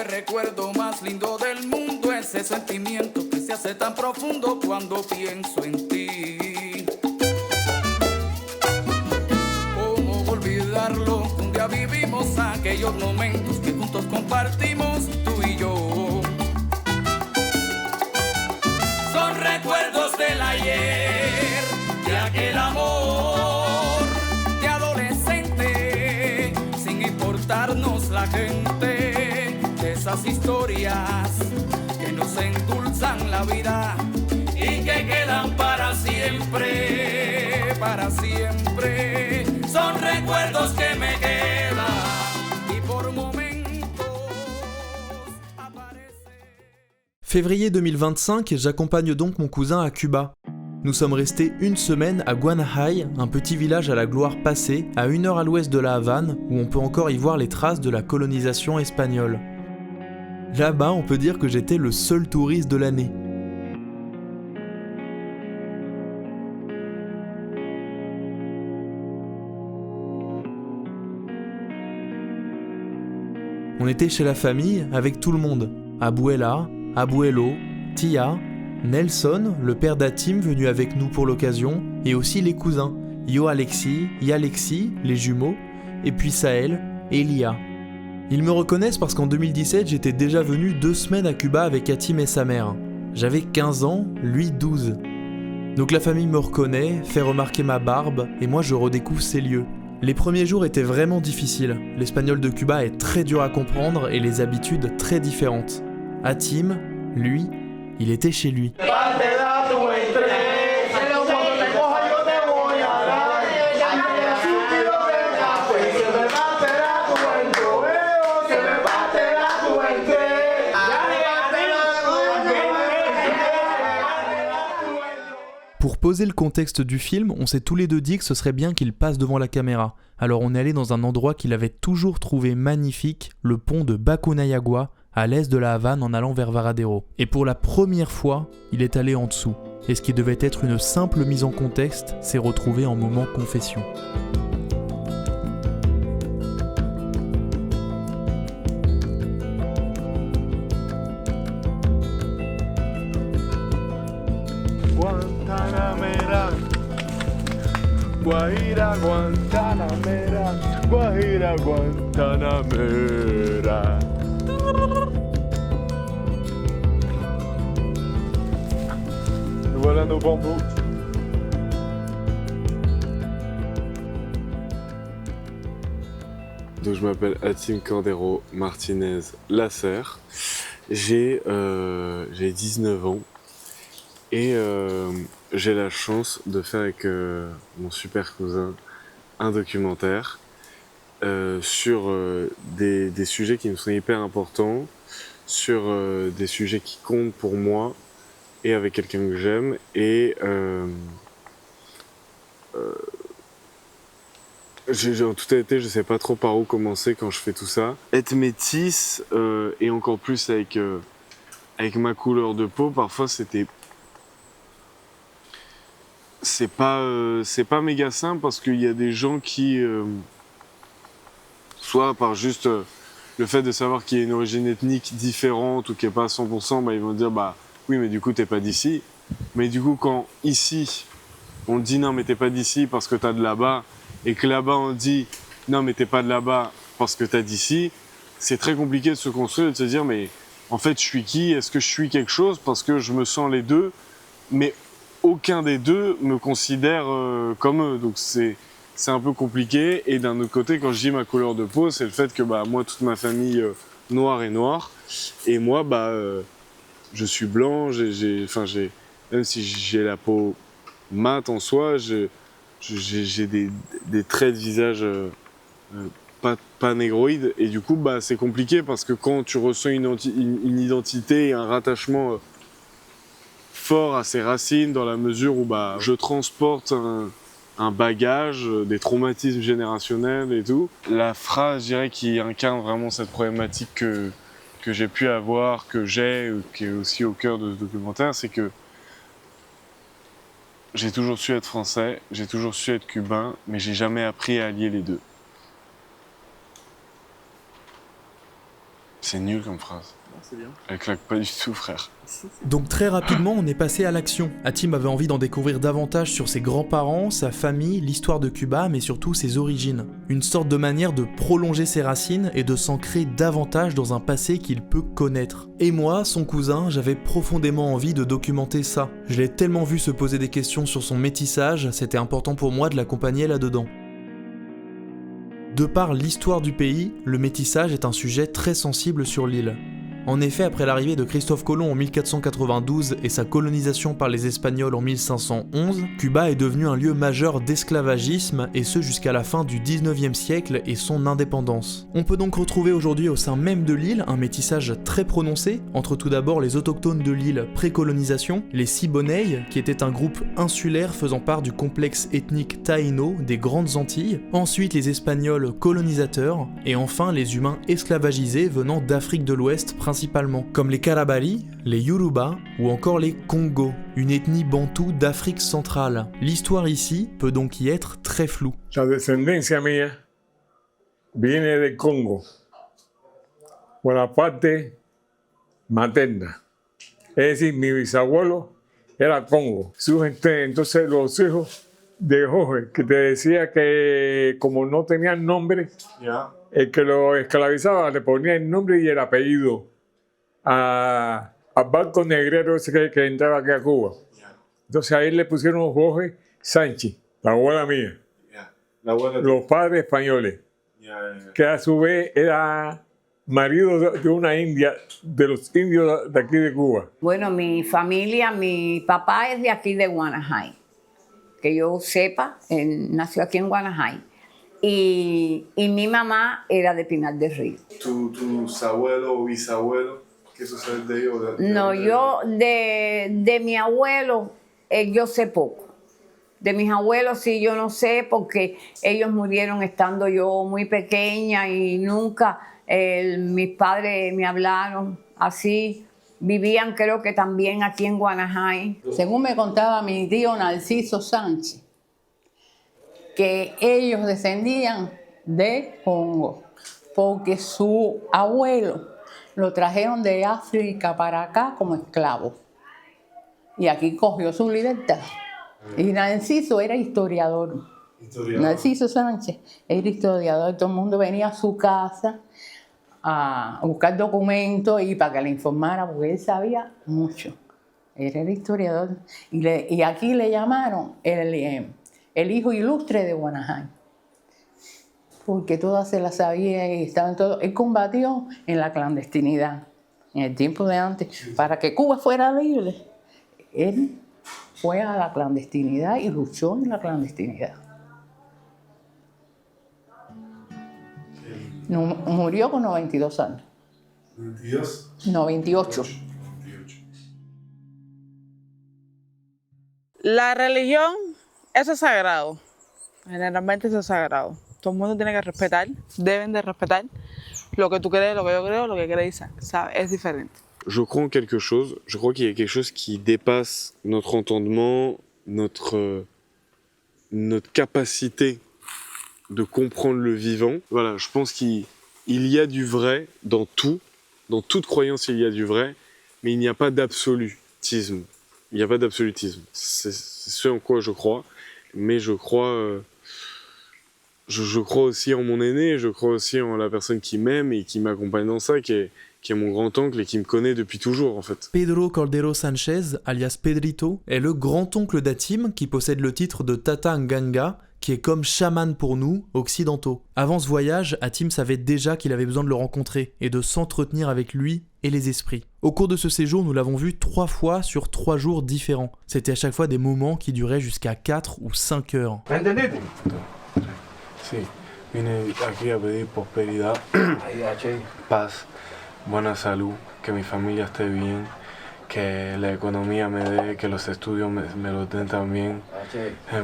el recuerdo más lindo del mundo, ese sentimiento que se hace tan profundo cuando pienso en ti. ¿Cómo olvidarlo? Un día vivimos aquellos momentos que juntos compartimos tú y yo. Son recuerdos del ayer, de aquel amor de adolescente, sin importarnos la gente, de esas historias que nos endulzan la vida y que quedan para siempre, para siempre. Son recuerdos que me quedan y por momentos aparecen. Février 2025, j'accompagne donc mon cousin à Cuba. Nous sommes restés une semaine à Guanahay, un petit village à la gloire passée, à 1 heure à l'ouest de la Havane, où on peut encore y voir les traces de la colonisation espagnole. Là-bas, on peut dire que j'étais le seul touriste de l'année. On était chez la famille avec tout le monde. Abuela, Abuelo, Tia, Nelson, le père d'Atim venu avec nous pour l'occasion, et aussi les cousins, Yo-Alexis, Yalexis, les jumeaux, et puis Sahel et Lia. Ils me reconnaissent parce qu'en 2017, j'étais déjà venu 2 semaines à Cuba avec Atim et sa mère. J'avais 15 ans, lui 12. Donc la famille me reconnaît, fait remarquer ma barbe, et moi je redécouvre ces lieux. Les premiers jours étaient vraiment difficiles. L'espagnol de Cuba est très dur à comprendre et les habitudes très différentes. Atim, lui, il était chez lui. Pour poser le contexte du film, on s'est tous les deux dit que ce serait bien qu'il passe devant la caméra. Alors on est allé dans un endroit qu'il avait toujours trouvé magnifique, le pont de Bacunayagua, à l'est de la Havane en allant vers Varadero. Et pour la première fois, il est allé en dessous. Et ce qui devait être une simple mise en contexte s'est retrouvé en moment confession. Guantanamera, Guajira Guantanamera, Guajira Guantanamera. Voilà nos bambous. Donc je m'appelle Atim Cordero Martinez Lasserre. J'ai 19 ans. Et j'ai la chance de faire avec mon super cousin un documentaire sur des sujets qui me sont hyper importants, sur des sujets qui comptent pour moi et avec quelqu'un que j'aime. Et en toute honnêteté, je sais pas trop par où commencer quand je fais tout ça. Être métisse et encore plus avec ma couleur de peau, parfois c'est pas méga simple parce qu'il y a des gens qui, soit par juste le fait de savoir qu'il y a une origine ethnique différente ou qui est pas à 100%, bah, ils vont dire bah oui mais du coup t'es pas d'ici. Mais du coup quand ici on dit non mais t'es pas d'ici parce que t'as de là-bas et que là-bas on dit non mais t'es pas de là-bas parce que t'as d'ici, c'est très compliqué de se construire et de se dire mais en fait je suis qui? Est-ce que je suis quelque chose? Parce que je me sens les deux, mais aucun des deux me considère comme eux, donc c'est un peu compliqué. Et d'un autre côté, quand je dis ma couleur de peau, c'est le fait que bah moi toute ma famille noire est noire, et moi bah je suis blanc, même si j'ai la peau mate en soi, j'ai des traits de visage pas négroïdes, et du coup bah c'est compliqué parce que quand tu ressens une identité et un rattachement fort à ses racines, dans la mesure où bah, je transporte un bagage, des traumatismes générationnels et tout. La phrase, je dirais, qui incarne vraiment cette problématique que j'ai pu avoir, que j'ai, qui est aussi au cœur de ce documentaire, c'est que j'ai toujours su être français, j'ai toujours su être cubain, mais j'ai jamais appris à allier les deux. C'est nul comme phrase. C'est bien. Elle claque pas du tout, frère. Donc très rapidement, on est passé à l'action. Hatim avait envie d'en découvrir davantage sur ses grands-parents, sa famille, l'histoire de Cuba, mais surtout ses origines. Une sorte de manière de prolonger ses racines et de s'ancrer davantage dans un passé qu'il peut connaître. Et moi, son cousin, j'avais profondément envie de documenter ça. Je l'ai tellement vu se poser des questions sur son métissage, c'était important pour moi de l'accompagner là-dedans. De par l'histoire du pays, le métissage est un sujet très sensible sur l'île. En effet, après l'arrivée de Christophe Colomb en 1492 et sa colonisation par les Espagnols en 1511, Cuba est devenu un lieu majeur d'esclavagisme, et ce jusqu'à la fin du 19e siècle et son indépendance. On peut donc retrouver aujourd'hui au sein même de l'île un métissage très prononcé, entre tout d'abord les autochtones de l'île pré-colonisation, les Siboney, qui étaient un groupe insulaire faisant part du complexe ethnique taïno des Grandes Antilles, ensuite les Espagnols colonisateurs, et enfin les humains esclavagisés venant d'Afrique de l'Ouest principalement, comme les Karabali, les Yoruba ou encore les Congo, une ethnie bantoue d'Afrique centrale. L'histoire ici peut donc y être très floue. La descendencia mía viene del Congo, por la parte materna. Es decir, mi bisabuelo era Congo. Entonces los hijos de Jorge, que te decía que como no tenían nombre, el que lo esclavizaba le ponía el nombre y el apellido al barco negrero ese que entraba aquí a Cuba. Entonces a él le pusieron Jorge Sánchez, la abuela mía. Los padres españoles, que a su vez era marido de una india, de los indios de aquí de Cuba. Bueno, mi familia, mi papá es de aquí de Guanajay. Que yo sepa, él nació aquí en Guanajay. Y mi mamá era de Pinar del Río. ¿Tus abuelos o bisabuelos? ¿Qué sucede de ellos? No, yo de mi abuelo, yo sé poco. De mis abuelos sí yo no sé porque ellos murieron estando yo muy pequeña y nunca mis padres me hablaron así. Vivían creo que también aquí en Guanajay. Según me contaba mi tío Narciso Sánchez, que ellos descendían de Congo, porque su abuelo lo trajeron de África para acá como esclavo. Y aquí cogió su libertad. Y Narciso era historiador. Narciso Sánchez era historiador. Todo el mundo venía a su casa a buscar documentos y para que le informara, porque él sabía mucho. Él era historiador. Y aquí le llamaron el hijo ilustre de Guanajay, porque todas se las sabía y estaban todos. Él combatió en la clandestinidad, en el tiempo de antes, para que Cuba fuera libre. Él fue a la clandestinidad y luchó en la clandestinidad. Murió con 92 años. ¿92? No, 28. La religión, eso es sagrado. Generalmente eso es sagrado. Todo el mundo tiene que respetar, deben de respetar lo que tú crees, lo que yo creo, lo que crees, ¿sabes? Es diferente. Je crois en quelque chose. Je crois qu'il y a quelque chose qui dépasse notre entendement, notre capacité de comprendre le vivant. Voilà, je pense qu'il y a du vrai dans tout. Dans toute croyance, il y a du vrai, mais il n'y a pas d'absolutisme. Il n'y a pas d'absolutisme. C'est ce en quoi je crois, mais je crois aussi en mon aîné, je crois aussi en la personne qui m'aime et qui m'accompagne dans ça, qui est mon grand-oncle et qui me connaît depuis toujours, en fait. Pedro Cordero Sánchez, alias Pedrito, est le grand-oncle d'Hatim qui possède le titre de Tata Nganga, qui est comme chaman pour nous, occidentaux. Avant ce voyage, Hatim savait déjà qu'il avait besoin de le rencontrer et de s'entretenir avec lui et les esprits. Au cours de ce séjour, nous l'avons vu 3 fois sur 3 jours différents. C'était à chaque fois des moments qui duraient jusqu'à 4 ou 5 heures. Sí, vine aquí a pedir prosperidad, paz, buena salud, que mi familia esté bien, que la economía me dé, que los estudios me lo den también.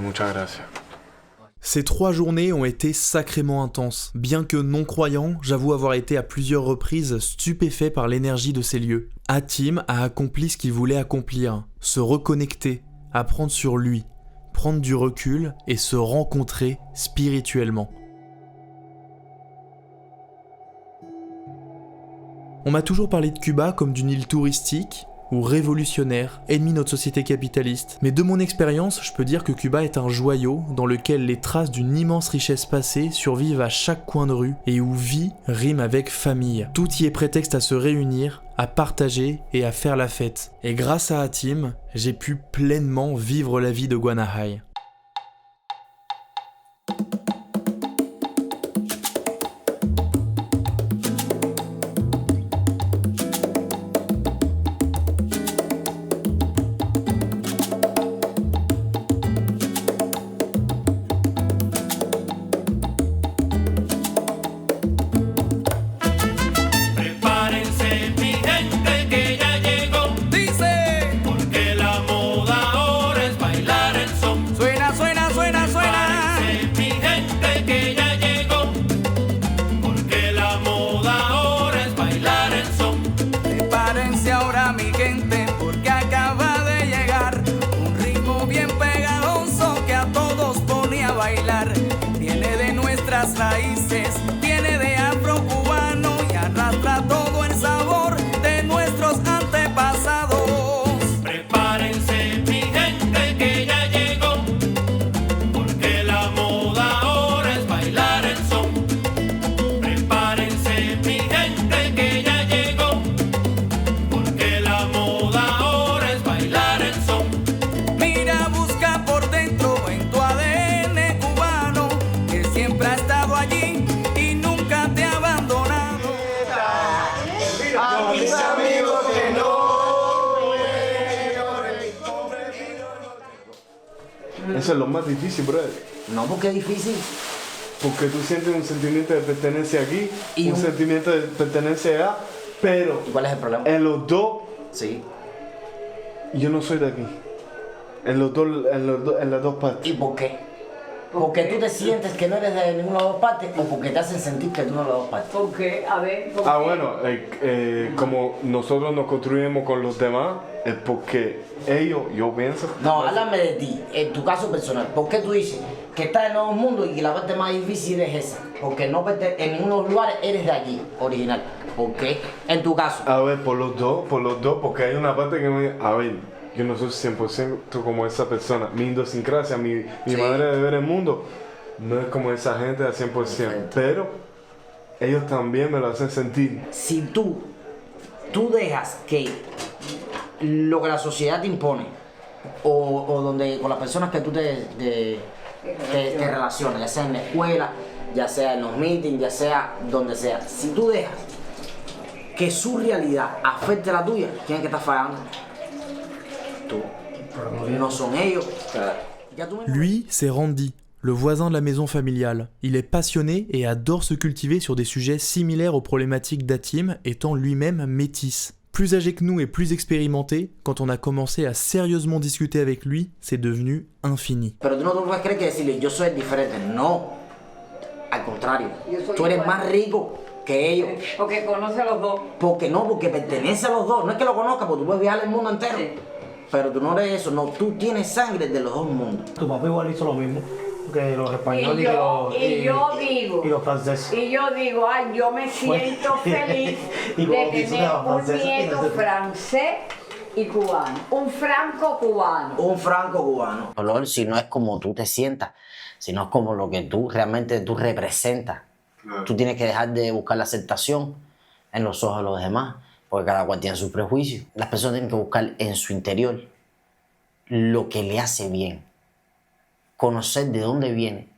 Muchas gracias. Ces 3 journées ont été sacrément intenses. Bien que non-croyant, j'avoue avoir été à plusieurs reprises stupéfait par l'énergie de ces lieux. Hatim a accompli ce qu'il voulait accomplir, se reconnecter, apprendre sur lui, prendre du recul et se rencontrer spirituellement. On m'a toujours parlé de Cuba comme d'une île touristique ou révolutionnaire, ennemi de notre société capitaliste. Mais de mon expérience, je peux dire que Cuba est un joyau dans lequel les traces d'une immense richesse passée survivent à chaque coin de rue et où vie rime avec famille. Tout y est prétexte à se réunir, à partager et à faire la fête. Et grâce à Hatim, j'ai pu pleinement vivre la vie de Guanahay. Prepárense, mi gente, que ya llegó. Dice, Porque la moda ahora es bailar el son. suena, suena, suena, suena. Prepárense, mi gente, que ya llegó. Porque la moda ahora es bailar el son. Prepárense ahora mi gente, porque acaba de llegar un ritmo bien pegajoso que a todos pone a bailar. Viene de nuestras raíces, viene de afrocubano y arrastra todo el sabor de nuestros antepasados. Prepárense, mi gente, que ya llegó. Porque la moda ahora es bailar el son. Prepárense, mi gente, que ya llegó. Porque la moda ahora es bailar el son. Mira, busca por dentro en tu ADN cubano, que siempre ha estado allí y nunca te ha abandonado. A mis amigos que no. Eso es lo más difícil, brother. No, porque es difícil. Porque tú sientes un sentimiento de pertenencia aquí, Y un un- sentimiento de pertenencia allá, pero ¿Y cuál es el problema? en los dos, Sí. yo no soy de aquí. En las dos partes. ¿Y por qué? ¿Porque tú te sientes que no eres de ninguna de las dos partes o porque te hacen sentir que tú no eres de las dos partes? Porque, a ver, porque Bueno, como nosotros nos construimos con los demás, es porque ellos, yo pienso. No, háblame de ti, en tu caso personal. ¿Por qué tú dices que estás en nuevos mundos y que la parte más difícil es esa? Porque no en ningunos lugares eres de aquí, original. ¿Por qué? En tu caso. A ver, por los dos, porque hay una parte que me... A ver, yo no soy 100% como esa persona. Mi idiosincrasia, mi Sí. manera de ver el mundo, no es como esa gente al 100%. Perfecto. Pero ellos también me lo hacen sentir. Si tú dejas que lo que la sociedad te impone o donde con las personas que tú te relacionas, ya sea en la escuela, ya sea en los meetings, ya sea donde sea, si tú dejas que su realidad afecte la tuya, ¿quién es que está fallando? Tú. No son ellos. Ya tú mismo- Lui, c'est Randy, le voisin de la maison familiale. Il est passionné et adore se cultiver sur des sujets similaires aux problématiques d'Hatim, étant lui-même métis. Plus âgé que nous et plus expérimenté, quand on a commencé à sérieusement discuter avec lui, c'est devenu infini. Pero tú no te puedes creer que decirle yo soy diferente. No. Al contrario. Yo soy Tú eres igual. más rico que ellos. porque conoce a los dos. Porque pertenece a los dos. No es que lo conozca, porque tú puedes viajar el mundo entero. Sí. Pero tú no eres eso. No, tú tienes sangre de los dos mundos. Tu papá igual hizo lo mismo que los españoles Y yo digo, y los franceses. y yo digo, ay, yo me siento feliz Y de como quiso tener la un francesa, nieto francés y cubano, un franco cubano. Un franco cubano. Olor, si no es como tú te sientas, si no es como lo que tú realmente tú representas. Tú tienes que dejar de buscar la aceptación en los ojos de los demás, porque cada cual tiene sus prejuicios. Las personas tienen que buscar en su interior lo que le hace bien, conocer de dónde viene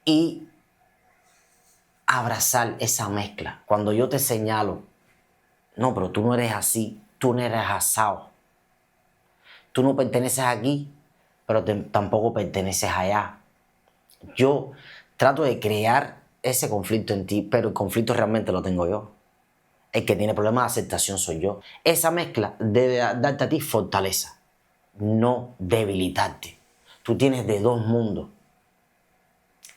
y abrazar esa mezcla. Cuando yo te señalo, no, pero tú no eres así, tú no eres asado. Tú no perteneces aquí, pero tampoco perteneces allá. Yo trato de crear ese conflicto en ti, pero el conflicto realmente lo tengo yo. El que tiene problemas de aceptación soy yo. Esa mezcla debe darte a ti fortaleza, no debilitarte. Tú tienes de dos mundos.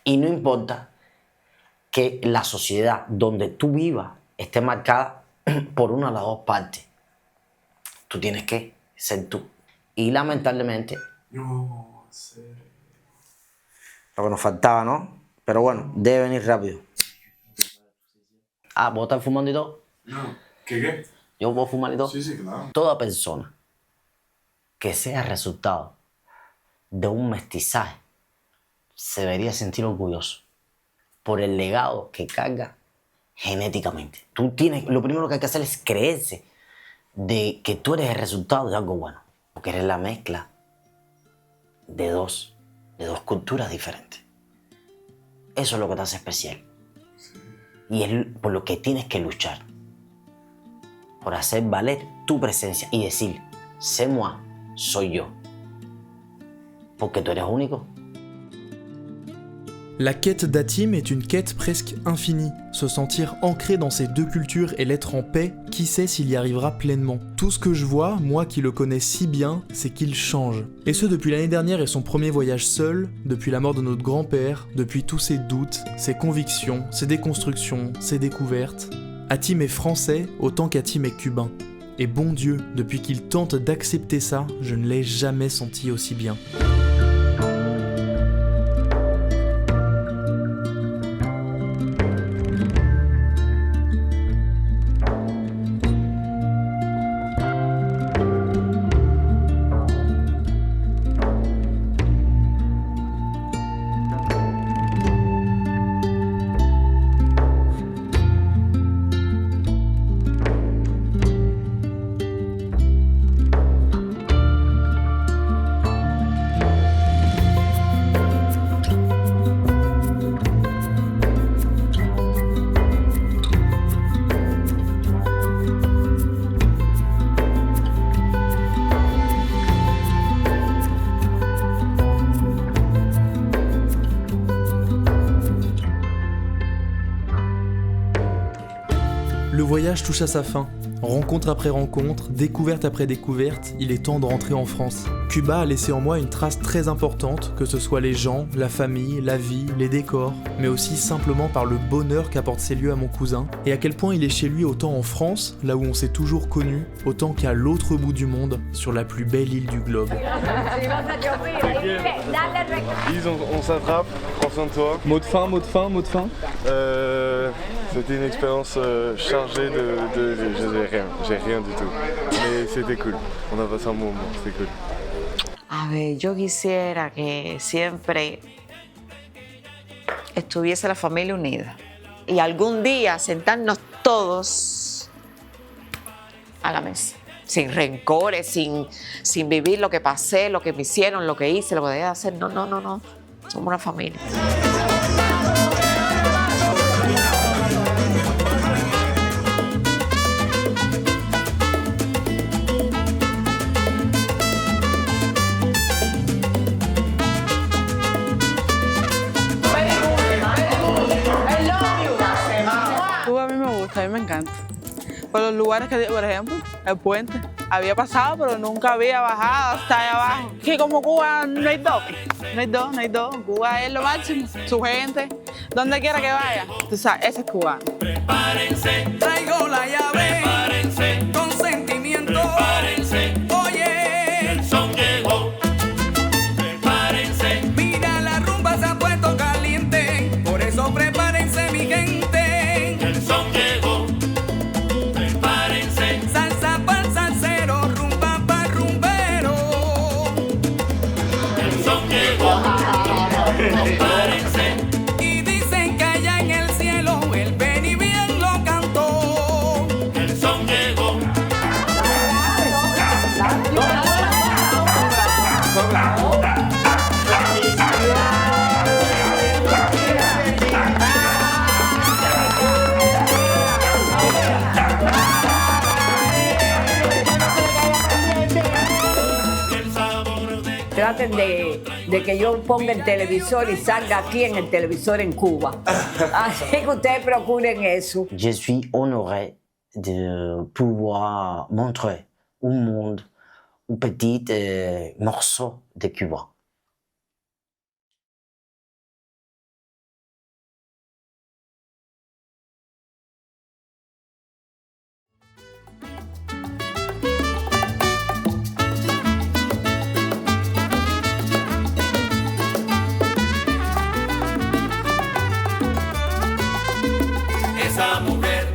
Y no importa que la sociedad donde tú vivas esté marcada por una de las dos partes. Tú tienes que ser tú. Y lamentablemente, lo que nos faltaba, ¿no? Pero bueno, debe venir rápido. Ah, ¿vos estás fumando y todo? No. ¿Qué? ¿Yo puedo fumar y todo? Sí, claro. Toda persona que sea resultado de un mestizaje se debería sentir orgulloso por el legado que carga genéticamente. Lo primero que hay que hacer es creerse de que tú eres el resultado de algo bueno, porque eres la mezcla de dos culturas diferentes. Eso es lo que te hace especial. Y es por lo que tienes que luchar. Por hacer valer tu presencia y decir, c'est moi, soy yo. Porque tú eres único. La quête d'Hatim est une quête presque infinie. Se sentir ancré dans ces deux cultures et l'être en paix, qui sait s'il y arrivera pleinement. Tout ce que je vois, moi qui le connais si bien, c'est qu'il change. Et ce depuis l'année dernière et son premier voyage seul, depuis la mort de notre grand-père, depuis tous ses doutes, ses convictions, ses déconstructions, ses découvertes. Hatim est français autant qu'Hatim est cubain. Et bon Dieu, depuis qu'il tente d'accepter ça, je ne l'ai jamais senti aussi bien. Le voyage touche à sa fin. Rencontre après rencontre, découverte après découverte, il est temps de rentrer en France. Cuba a laissé en moi une trace très importante, que ce soit les gens, la famille, la vie, les décors, mais aussi simplement par le bonheur qu'apportent ces lieux à mon cousin, et à quel point il est chez lui autant en France, là où on s'est toujours connu, autant qu'à l'autre bout du monde, sur la plus belle île du globe. Lise, on s'attrape, prends soin de toi. Mot de fin. C'était une expérience chargée j'ai rien du tout. Mais c'était cool, on a passé un bon moment, c'était cool. A ver, yo quisiera que siempre estuviese la familia unida y algún día sentarnos todos a la mesa, sin rencores, sin vivir lo que pasé, lo que me hicieron, lo que hice, lo que debía de hacer. No, somos una familia. A mí me encanta. Por los lugares que, por ejemplo, el puente. Había pasado, pero nunca había bajado hasta allá abajo. Que como Cuba no hay dos. Cuba es lo máximo. Su gente, donde quiera que vaya. Tú sabes, ese es cubano. Prepárense, traigo la llave. Prepárense, con sentimiento. Prepárense, oye, el son llegó. Prepárense, mira la rumba se ha puesto caliente. Por eso prepárense, mi gente. El son llegó. Prepárense, salsa pa'l salsero, rumba pa'l rumbero. El son llegó. Prepárense. Y dicen que allá en el cielo el Benny bien lo cantó. El son llegó. Traten de que yo ponga el televisor y salga aquí en el televisor en Cuba. Así que ustedes procuren eso. Je suis honoré de pouvoir montrer au monde un petit morceau de Cuba. Esa mujer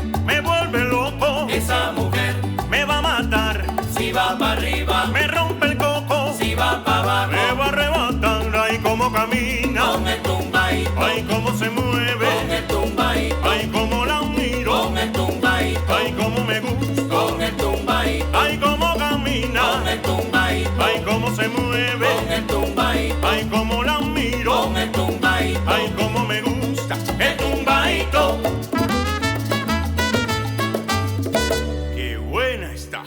Si va para arriba, me rompe el coco. si va para abajo, Me va arrebatando, ay, cómo camina. con el tumbadito, Ay, cómo se mueve. con el tumbadito, Ay, cómo la miro. con el tumbadito, Ay, cómo me gusta. con el tumbadito, Ay, cómo camina. con el tumbadito, Ay, cómo se mueve. con el tumbadito, Ay, cómo la miro. con el tumbadito. Ay, cómo me gusta. El tumbadito. Qué buena está.